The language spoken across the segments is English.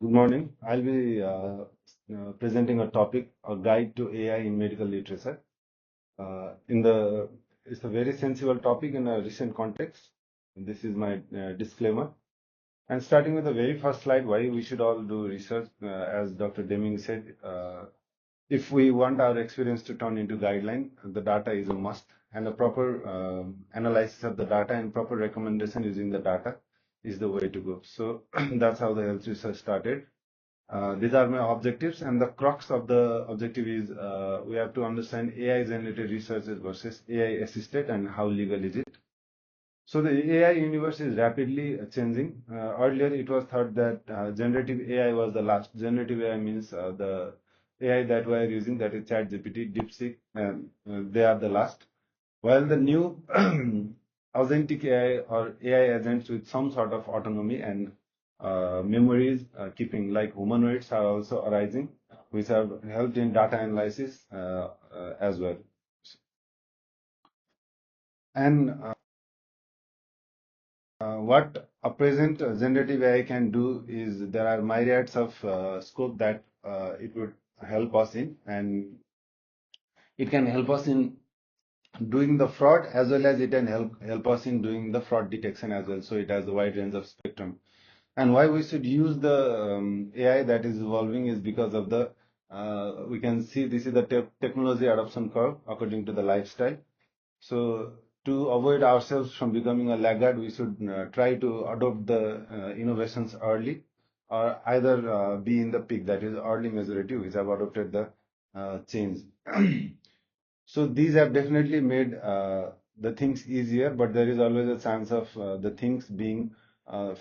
Good morning. I'll be presenting a topic, a guide to AI in medical literature. It's a very sensible topic in a recent context. This is my disclaimer. And starting with the very first slide, why we should all do research, as Dr. Deming said, if we want our experience to turn into guideline, the data is a must, and a proper analysis of the data and proper recommendation using the data is the way to go. So that's how the health research started. These are my objectives, and the crux of the objective is we have to understand AI-generated researches versus AI-assisted and how legal is it. So the AI universe is rapidly changing. Earlier, it was thought that generative AI was the last. Generative AI means the AI that we are using, that is ChatGPT, DeepSeek, they are the last. While the new authentic AI or AI agents with some sort of autonomy and memories keeping, like humanoids, are also arising, which have helped in data analysis as well. And what a present generative AI can do is there are myriads of scope that it would help us in, and it can help us in doing the fraud as well as it can help us in doing the fraud detection as well. So it has a wide range of spectrum. And why we should use the AI that is evolving is because of the we can see this is the technology adoption curve according to the lifestyle. So to avoid ourselves from becoming a laggard, we should try to adopt the innovations early, or either be in the peak, that is early majority, which have adopted the change. So these have definitely made the things easier, but there is always a chance of the things being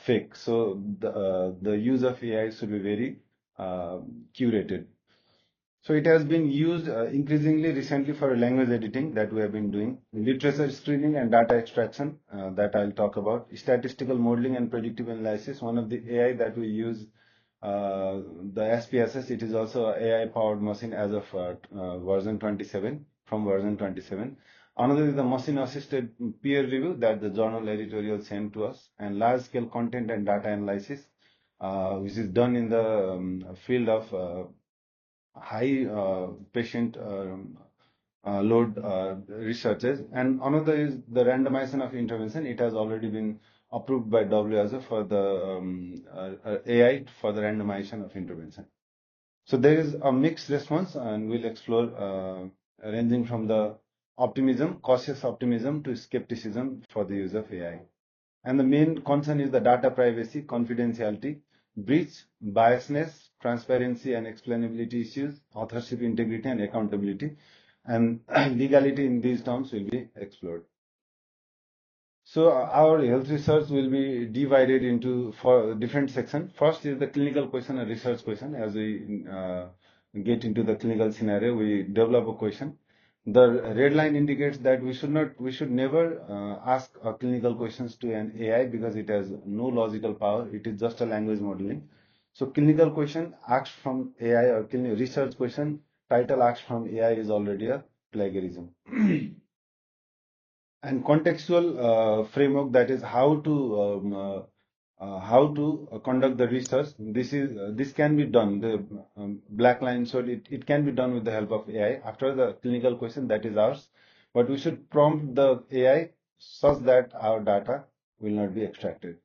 fake. So the use of AI should be very curated. So it has been used increasingly recently for language editing that we have been doing, literature screening and data extraction that I'll talk about, statistical modeling and predictive analysis. One of the AI that we use, the SPSS, it is also a AI-powered machine as of version 27, from version 27. Another is the machine-assisted peer review that the journal editorial sent to us, and large-scale content and data analysis, which is done in the field of high patient load researches. And another is the randomization of intervention. It has already been approved by WHO for the AI for the randomization of intervention. So there is a mixed response, and we'll explore ranging from the optimism, cautious optimism, to skepticism for the use of AI. And the main concern is the data privacy, confidentiality, breach, biasness, transparency and explainability issues, authorship integrity and accountability, and legality in these terms will be explored. So our health research will be divided into four different sections. First is the clinical question and research question. As we get into the clinical scenario, we develop a question. The red line indicates that we should never ask clinical questions to an AI because it has no logical power. It is just a language modeling. So clinical question asked from AI or research question title asked from AI is already a plagiarism. And contextual framework, that is how to conduct the research. This can be done, the black line, so it can be done with the help of AI after the clinical question that is ours, but we should prompt the AI such that our data will not be extracted.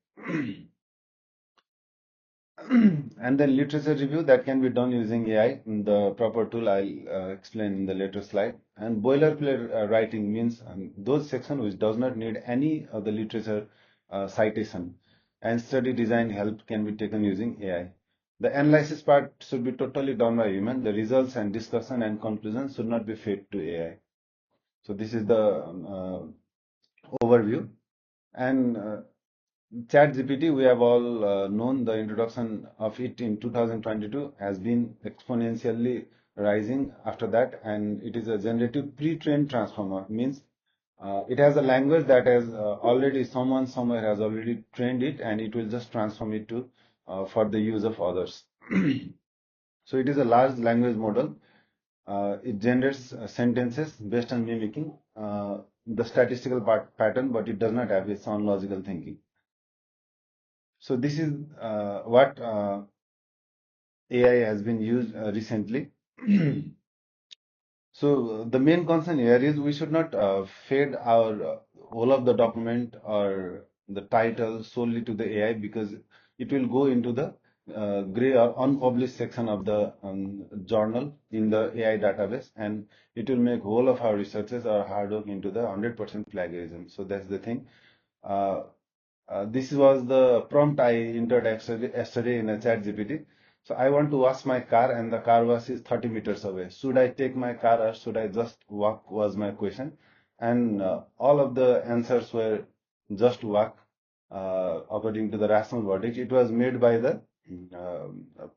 And then literature review that can be done using AI. The proper tool I'll explain in the later slide. And boilerplate writing means those sections which does not need any of the literature citation, and study design help can be taken using AI. The analysis part should be totally done by human. The results and discussion and conclusion should not be fed to AI. So this is the overview. And ChatGPT, we have all known the introduction of it in 2022 has been exponentially rising after that, and it is a generative pre-trained transformer. Means it has a language that has already someone somewhere has already trained it, and it will just transform it to for the use of others. So it is a large language model. It generates sentences based on mimicking the statistical pattern, but it does not have its own logical thinking. So this is what AI has been used recently. So the main concern here is we should not feed our whole of the document or the title solely to the AI, because it will go into the gray or unpublished section of the journal in the AI database, and it will make whole of our researches or hard work into the 100% plagiarism. So that's the thing. Uh, this was the prompt I entered yesterday in a chat GPT. So I want to wash my car and the car wash is 30 meters away. Should I take my car or should I just walk was my question. And all of the answers were just walk according to the rational verdict. It was made by the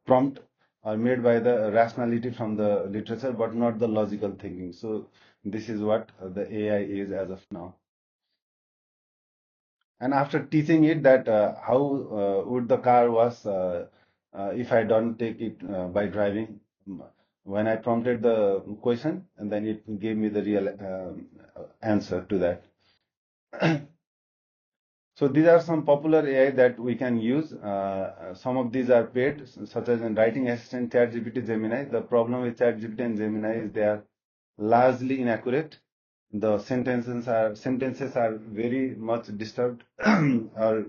prompt or made by the rationality from the literature, but not the logical thinking. So this is what the AI is as of now. And after teaching it that how would the car was if I don't take it by driving, when I prompted the question, and then it gave me the real answer to that. So these are some popular AI that we can use. Some of these are paid, such as in writing assistant, ChatGPT, Gemini. The problem with ChatGPT and Gemini is they are largely inaccurate. The sentences are very much disturbed or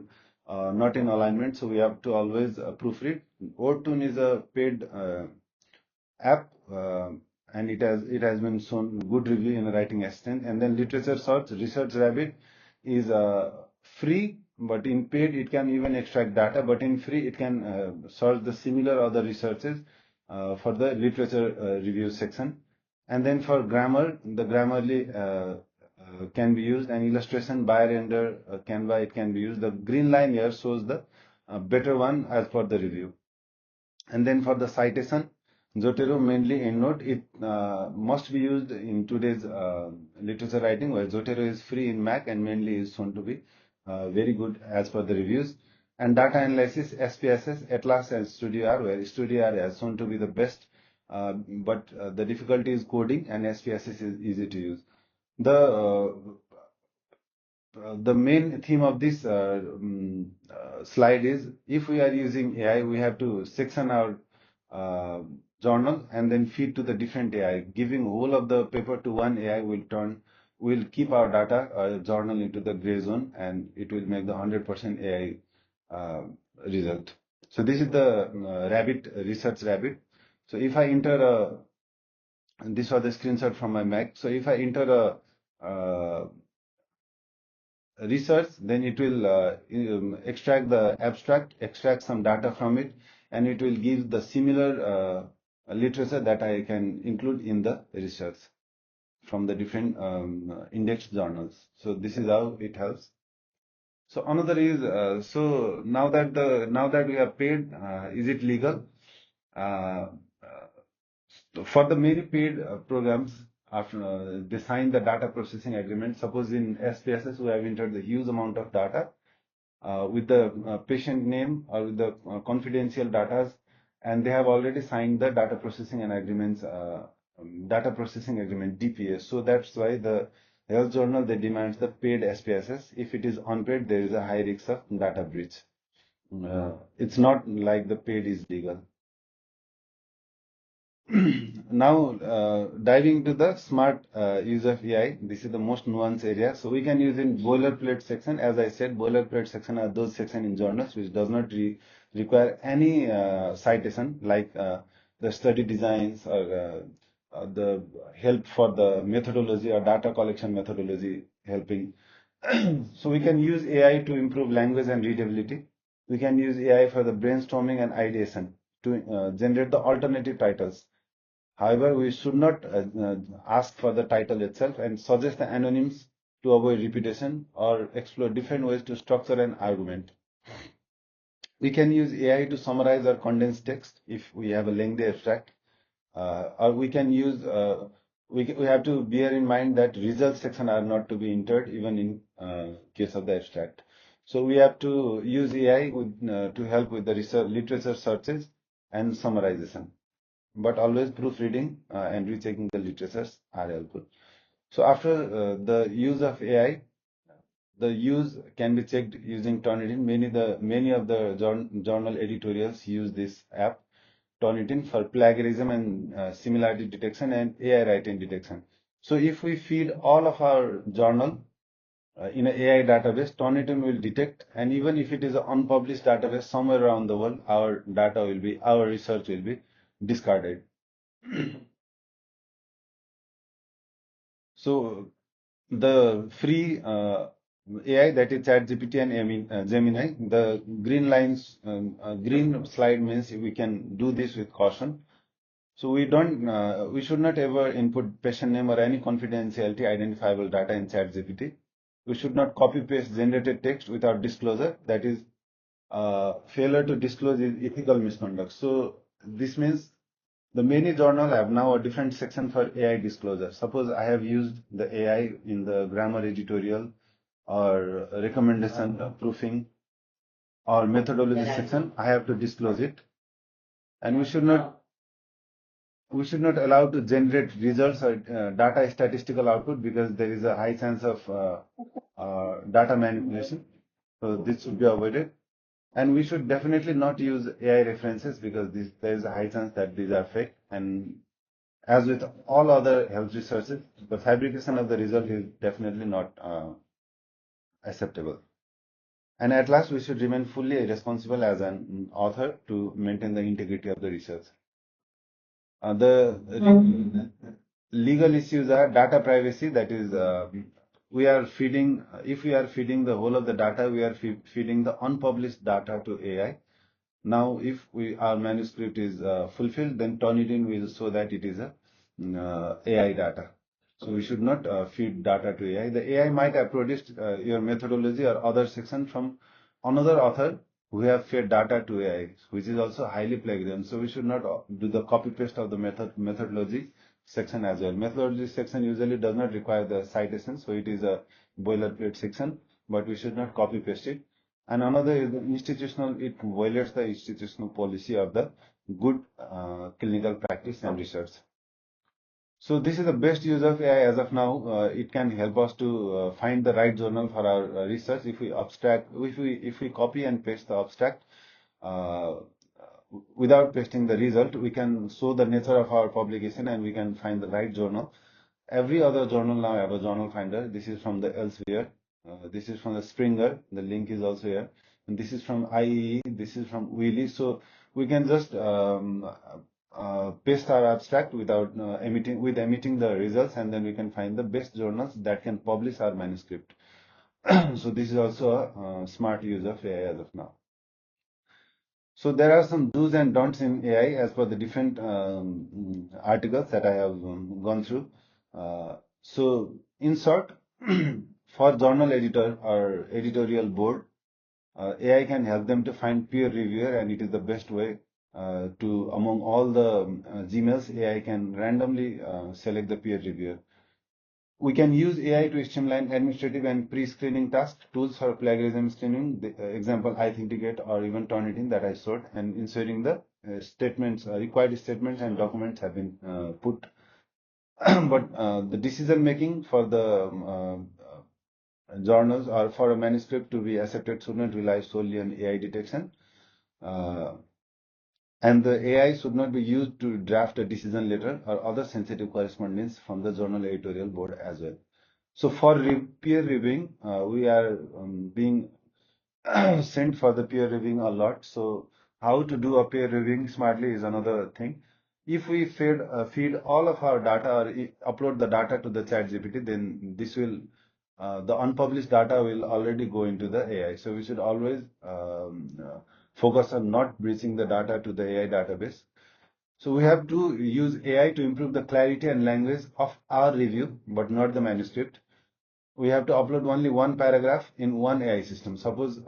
not in alignment, so we have to always proofread. Overtune is a paid app, and it has been shown good review in writing assistant. And then literature search, Research Rabbit is free, but in paid it can even extract data, but in free it can search the similar other researches for the literature review section. And then for grammar, the Grammarly can be used, and illustration by render Canva, it can be used. The green line here shows the better one as per the review. And then for the citation, Zotero mainly EndNote. It must be used in today's literature writing, where Zotero is free in Mac and mainly is shown to be very good as per the reviews. And data analysis, SPSS, Atlas and Studio R, where Studio R has shown to be the best, but the difficulty is coding, and SPSS is easy to use. The main theme of this slide is, if we are using AI, we have to section our uh, journal and then feed to the different AI. Giving whole of the paper to one AI will keep our data journal into the gray zone, and it will make the 100% AI result. So this is the Research Rabbit. So if I enter this was the screenshot from my Mac. So if I enter research, then it will extract the abstract, extract some data from it, and it will give the similar literature that I can include in the research from the different indexed journals. So this is how it helps. So another is, now that we have paid, is it legal? Uh, for the many paid programs, after they sign the data processing agreement, suppose in SPSS we have entered the huge amount of data with the patient name or with the confidential data, and they have already signed the data processing agreement (DPA). So that's why the health journal, they demands the paid SPSS. If it is unpaid, there is a high risk of data breach. It's not like the paid is legal. Now, diving to the smart use of AI, this is the most nuanced area. So we can use in boilerplate section. As I said, boilerplate section are those section in journals which does not require any citation, like the study designs or the help for the methodology or data collection methodology helping. So we can use AI to improve language and readability. We can use AI for the brainstorming and ideation to generate the alternative titles. However, we should not ask for the title itself and suggest the anonyms to avoid repetition or explore different ways to structure an argument. We can use AI to summarize or condense text if we have a lengthy abstract, or we can use. We have to bear in mind that results section are not to be entered even in case of the abstract. So we have to use AI to help with the research, literature searches and summarization, but always proofreading and rechecking the literatures are helpful. So after the use of AI, the use can be checked using Turnitin. Many of the journal editorials use this app. Turnitin for plagiarism and similarity detection and AI writing detection. So if we feed all of our journal in an AI database, Turnitin will detect, and even if it is an unpublished database somewhere around the world, our research will be discarded. So the free AI, that is ChatGPT and Gemini, the green slide means we can do this with caution. So we should not ever input patient name or any confidentiality identifiable data in ChatGPT. We should not copy paste generated text without disclosure. That is, failure to disclose is ethical misconduct. So this means the many journals have now a different section for AI disclosure. Suppose I have used the AI in the grammar editorial or recommendation proofing or methodology section, I have to disclose it. And we should not allow to generate results or data statistical output, because there is a high chance of data manipulation. So this should be avoided. And we should definitely not use AI references, because there is a high chance that these are fake. And as with all other health researches, the fabrication of the result is definitely not acceptable. And at last, we should remain fully responsible as an author to maintain the integrity of the research. The legal issues are data privacy. That is, if we are feeding the whole of the data, we are feeding the unpublished data to AI. Now, if our manuscript is fulfilled, then Turnitin will show that it is a AI data. So we should not feed data to AI. The AI might have produced your methodology or other section from another author who have fed data to AI, which is also highly plagiarism. So we should not do the copy paste of the methodology section as well. Methodology section usually does not require the citation, so it is a boilerplate section, but we should not copy paste it. And another is the it violates the institutional policy of the good clinical practice and research. So this is the best use of AI as of now. It can help us to find the right journal for our research. If we copy and paste the abstract uh, without pasting the result, we can show the nature of our publication and we can find the right journal. Every other journal now have a journal finder. This is from the Elsevier. This is from the Springer. The link is also here. And this is from IEE. This is from Wiley. So we can just paste our abstract without emitting the results, and then we can find the best journals that can publish our manuscript. So this is also a smart use of AI as of now. So there are some do's and don'ts in AI as per the different articles that I have gone through. So in short, for journal editor or editorial board, AI can help them to find peer reviewer, and it is the best way to, among all the Gmails, AI can randomly select the peer reviewer. We can use AI to streamline administrative and pre-screening tasks, tools for plagiarism screening, the example Ithingate or even Turnitin that I showed, and ensuring the required statements and documents have been put. But the decision making for the journals or for a manuscript to be accepted should not rely solely on AI detection. Uh, and the AI should not be used to draft a decision letter or other sensitive correspondence from the journal editorial board as well. So for peer reviewing, we are being sent for the peer reviewing a lot. So how to do a peer reviewing smartly is another thing. If we feed all of our data or upload the data to the ChatGPT, then the unpublished data will already go into the AI. So we should always focus on not breaching the data to the AI database. So we have to use AI to improve the clarity and language of our review, but not the manuscript. We have to upload only one paragraph in one AI system. Suppose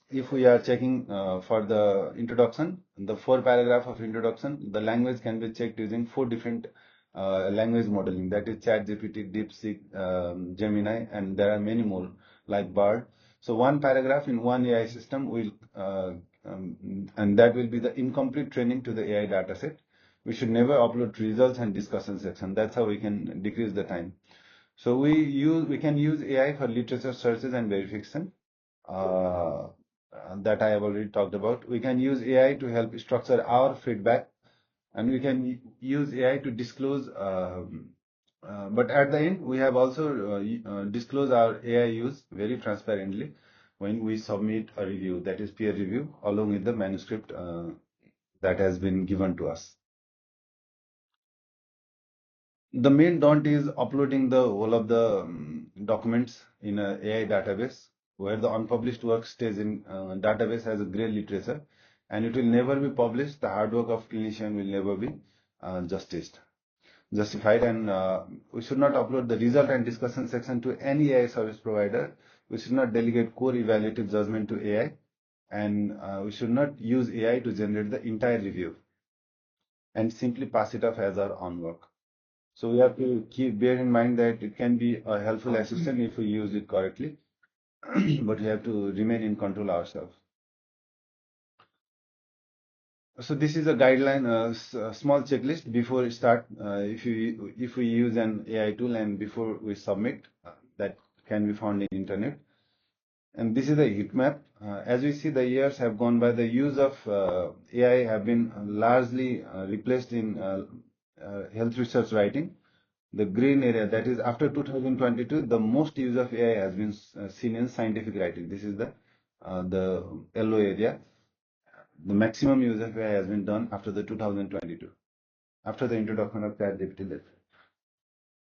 if we are checking for the introduction, the 4 paragraph of introduction, the language can be checked using 4 different language modeling. That is ChatGPT, DeepSeek, Gemini, and there are many more like BARD. So one paragraph in one AI system and that will be the incomplete training to the AI dataset. We should never upload results and discussion section. That's how we can decrease the time. So we can use AI for literature searches and verification. Uh, that I have already talked about. We can use AI to help structure our feedback, and we can use AI to disclose. But at the end, we have also disclose our AI use very transparently when we submit a review, that is peer review, along with the manuscript that has been given to us. The main daunt is uploading the whole of the documents in a AI database, where the unpublished work stays in database as a gray literature, and it will never be published. The hard work of clinician will never be justified, and we should not upload the result and discussion section to any AI service provider. We should not delegate core evaluative judgment to AI, and we should not use AI to generate the entire review and simply pass it off as our own work. So we have to bear in mind that it can be a helpful assistant if we use it correctly, but we have to remain in control ourselves. So this is a guideline, a small checklist before we start. If we use an AI tool and before we submit, that can be found in internet. And this is a heat map. As we see, the years have gone by. The use of AI have been largely replaced in health research writing. The green area, that is after 2022, the most use of AI has been seen in scientific writing. This is the yellow area. The maximum use of AI has been done after the 2022, after the introduction of ChatGPT.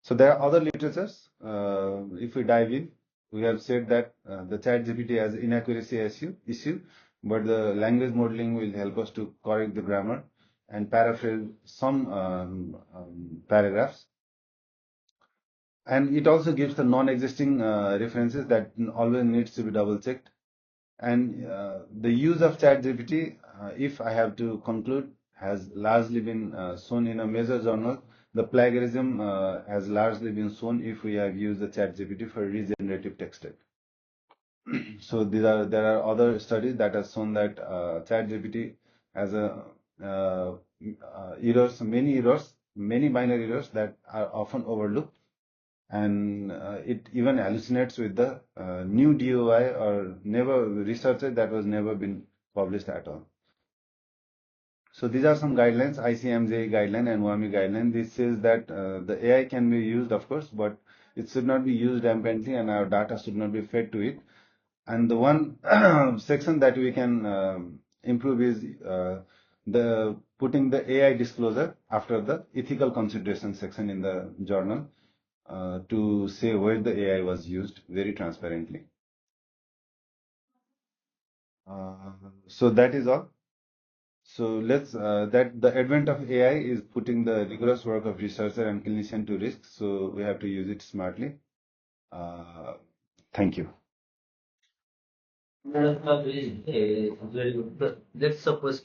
So there are other literatures. If we dive in, we have said that the ChatGPT has inaccuracy issue, but the language modeling will help us to correct the grammar and paraphrase some paragraphs. And it also gives the non-existing references that always needs to be double checked. And the use of ChatGPT, if I have to conclude, has largely been shown in a major journal. The plagiarism has largely been shown if we have used the ChatGPT for regenerative text. So there are other studies that have shown that ChatGPT has many minor errors that are often overlooked, and it even hallucinates with the new DOI or never researched that was never been published at all. So these are some guidelines, ICMJ guideline and WAMI guideline. This says that the AI can be used, of course, but it should not be used rampantly, and our data should not be fed to it. And the one section that we can improve is the putting the AI disclosure after the ethical consideration section in the journal to say where the AI was used very transparently. So that is all. So let's that the advent of AI is putting the rigorous work of researcher and clinician to risk. So we have to use it smartly. Thank you. Very good. But let's suppose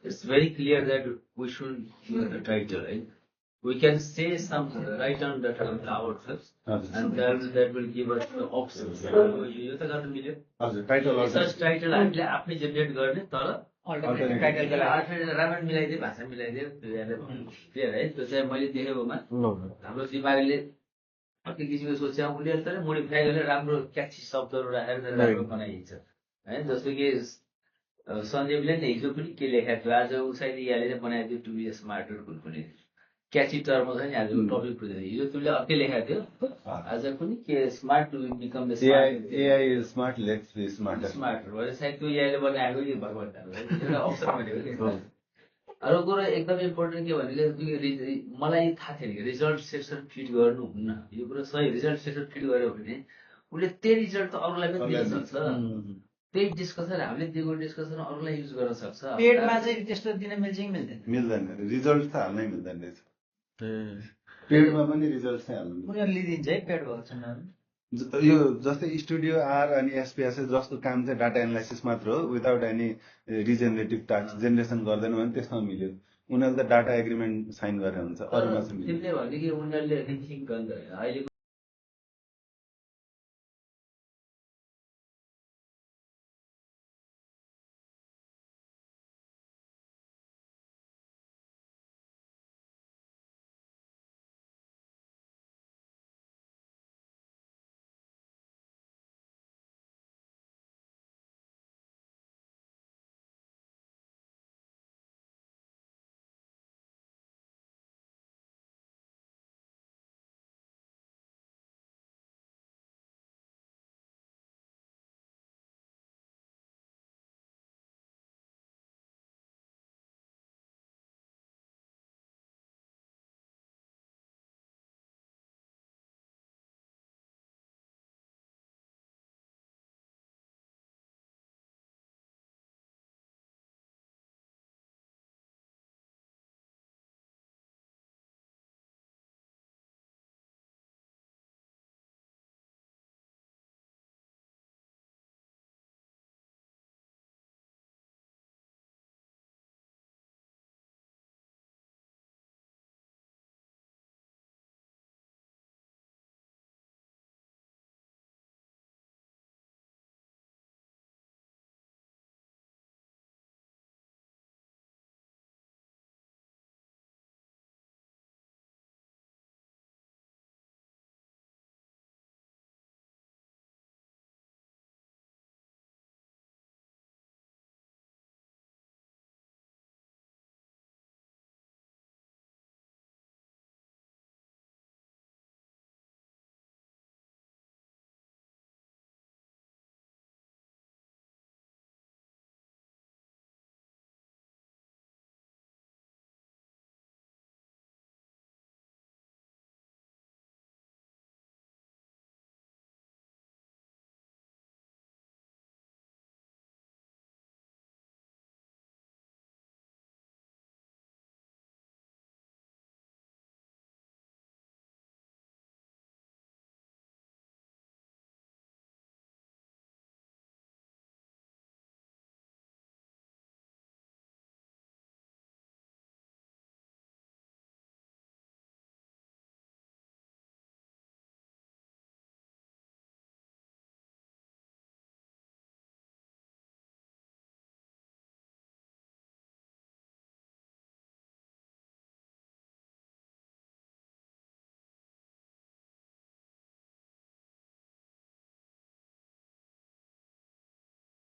it's very clear that we should use the title, right? We can say some write on that ourselves, and that will give us the options. यो त गर्नु मिल्यो हजुर title research title हामीले आफै generate गर्ने तर alternative टाइटलको लागि राम्ररी मिलाइदिए भाषा मिलाइदिए क्लियर है त्यो चाहिँ मैले देखेकोमा हाम्रो दिमागले अर्कै किसिमको सोच्या उसले तर मोडिफाई गरेर राम्रो क्याची शब्दहरू राखेर राम्रो बनाइन्छ हैन जस्तो कि सन्दीपले नि हिजो पनि के लेखेको थियो आज उसैले याले बनाइदियो टु बी स्मार्टर पनि क्याची टर्म छ नि आजको टपिक बुझ्दै हिजो तिमीले अर्कै लेखेको थियो आज पनि के smart to become the AI is smart, let's be smarter. Smarter भएर सायद त्यो याले बनाएको कि भगवान एउटा अप्सन भनेको अरू कुरो एकदम इम्पोर्टेन्ट के भनेको मलाई थाहा थिएन कि रिजल्ट सेक्सन फिट गर्नुहुन्न यो कुरो सही रिजल्ट सेक्सन फिट गर्यो भने उसले त्यही रिजल्ट त अरूलाई पनि दिन सक्छ त्यही डिस्कसन हामीले दिएको डिस्कसन अरूलाई युज गर्न सक्छ पेडमा चाहिँ त्यस्तो दिन मिल्छ कि मिल्दैन रिजल्ट त हाल्नै मिल्दैन रहेछ पेडमा पनि रिजल्ट चाहिँ हाल्नु उनीहरू लिदिन्छ है पेड भएको छैन यो जस्तै स्टुडियो आर अनि एसपीएस जस्तो काम चाहिँ डाटा एनालाइसिस मात्र हो without any regenerative task generation गर्दैन भने त्यसमा मिल्यो उनीहरूले त डाटा एग्रिमेन्ट साइन गरेर हुन्छ अरूमा चाहिँ तिमीले भने कि उनीहरूले रिथिङ्क गर्दैन अहिले